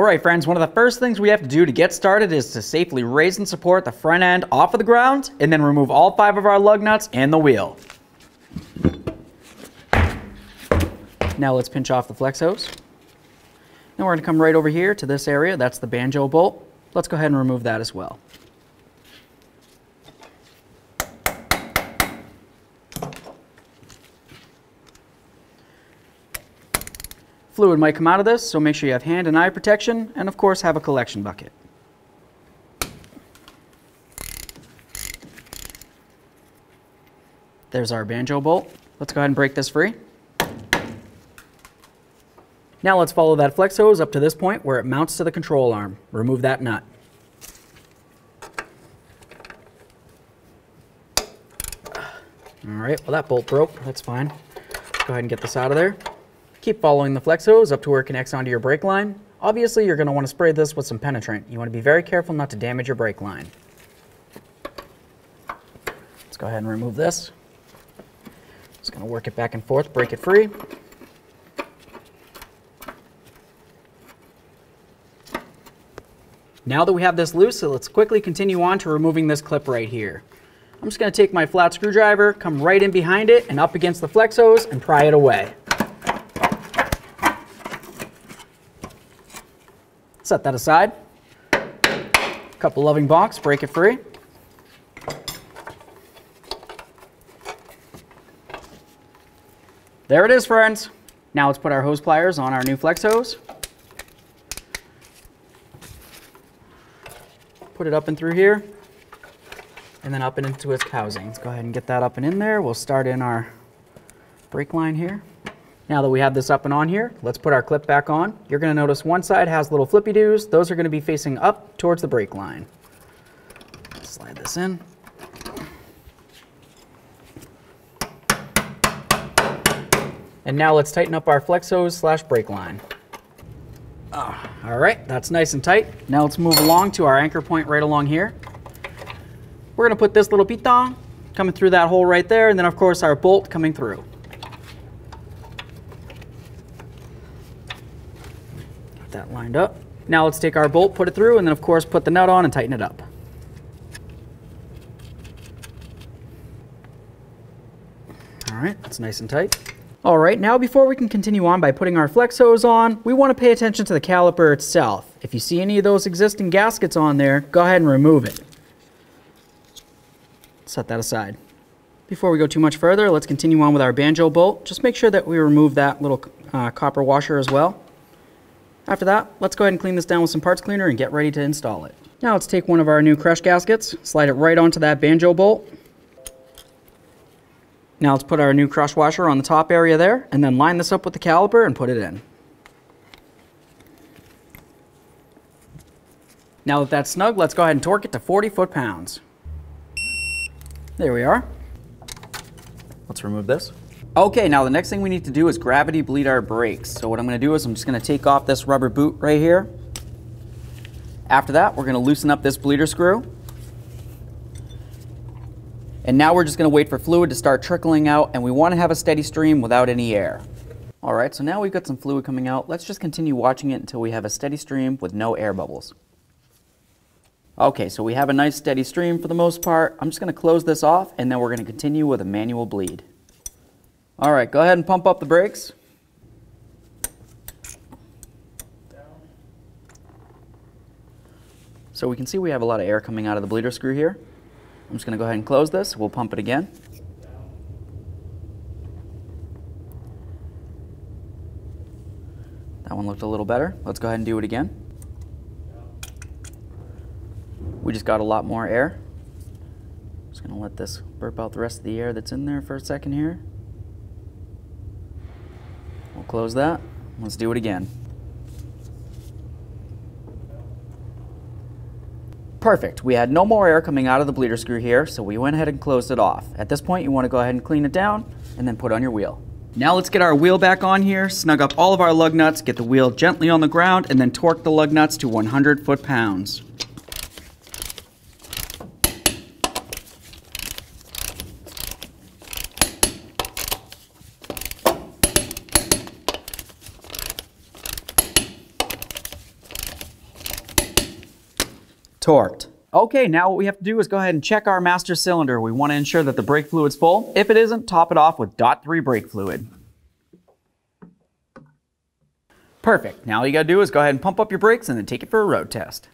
Alright friends, one of the first things we have to do to get started is to safely raise and support the front end off of the ground, and then remove all 5 of our lug nuts and the wheel. Now let's pinch off the flex hose. Now we're going to come right over here to this area, that's the banjo bolt. Let's go ahead and remove that as well. Fluid might come out of this, so make sure you have hand and eye protection, and of course have a collection bucket. There's our banjo bolt. Let's go ahead and break this free. Now let's follow that flex hose up to this point where it mounts to the control arm. Remove that nut. Alright, well that bolt broke, that's fine. Let's go ahead and get this out of there. Keep following the flex hose up to where it connects onto your brake line. Obviously, you're going to want to spray this with some penetrant. You want to be very careful not to damage your brake line. Let's go ahead and remove this. Just going to work it back and forth, break it free. Now that we have this loose, so let's quickly continue on to removing this clip right here. I'm just going to take my flat screwdriver, come right in behind it and up against the flex hose and pry it away. Set that aside. Couple loving bonks, break it free. There it is, friends. Now let's put our hose pliers on our new flex hose. Put it up and through here, and then up and into its housing. Let's go ahead and get that up and in there. We'll start in our brake line here. Now that we have this up and on here, let's put our clip back on. You're going to notice one side has little flippy-doos. Those are going to be facing up towards the brake line. Slide this in. And now let's tighten up our flex hose / brake line. All right, that's nice and tight. Now let's move along to our anchor point right along here. We're going to put this little piton coming through that hole right there, and then of course our bolt coming through. That lined up. Now let's take our bolt, put it through, and then of course put the nut on and tighten it up. All right, that's nice and tight. All right, now before we can continue on by putting our flex hose on, we want to pay attention to the caliper itself. If you see any of those existing gaskets on there, go ahead and remove it. Set that aside. Before we go too much further, let's continue on with our banjo bolt. Just make sure that we remove that little copper washer as well. After that, let's go ahead and clean this down with some parts cleaner and get ready to install it. Now let's take one of our new crush gaskets, slide it right onto that banjo bolt. Now let's put our new crush washer on the top area there, and then line this up with the caliper and put it in. Now that that's snug, let's go ahead and torque it to 40 foot-pounds. There we are. Let's remove this. Okay, now the next thing we need to do is gravity bleed our brakes. So what I'm going to do is I'm just going to take off this rubber boot right here. After that, we're going to loosen up this bleeder screw. And now we're just going to wait for fluid to start trickling out, and we want to have a steady stream without any air. Alright, so now we've got some fluid coming out. Let's just continue watching it until we have a steady stream with no air bubbles. Okay, so we have a nice steady stream for the most part. I'm just going to close this off, and then we're going to continue with a manual bleed. Alright, go ahead and pump up the brakes. So we can see we have a lot of air coming out of the bleeder screw here. I'm just going to go ahead and close this. We'll pump it again. That one looked a little better. Let's go ahead and do it again. We just got a lot more air. Just going to let this burp out the rest of the air that's in there for a second here. We'll close that. Let's do it again. Perfect. We had no more air coming out of the bleeder screw here, so we went ahead and closed it off. At this point, you want to go ahead and clean it down and then put on your wheel. Now let's get our wheel back on here, snug up all of our lug nuts, get the wheel gently on the ground, and then torque the lug nuts to 100 foot-pounds. torqued. Okay, now what we have to do is go ahead and check our master cylinder. We want to ensure that the brake fluid's full. If it isn't, top it off with .3 brake fluid. Perfect. Now all you gotta do is go ahead and pump up your brakes and then take it for a road test.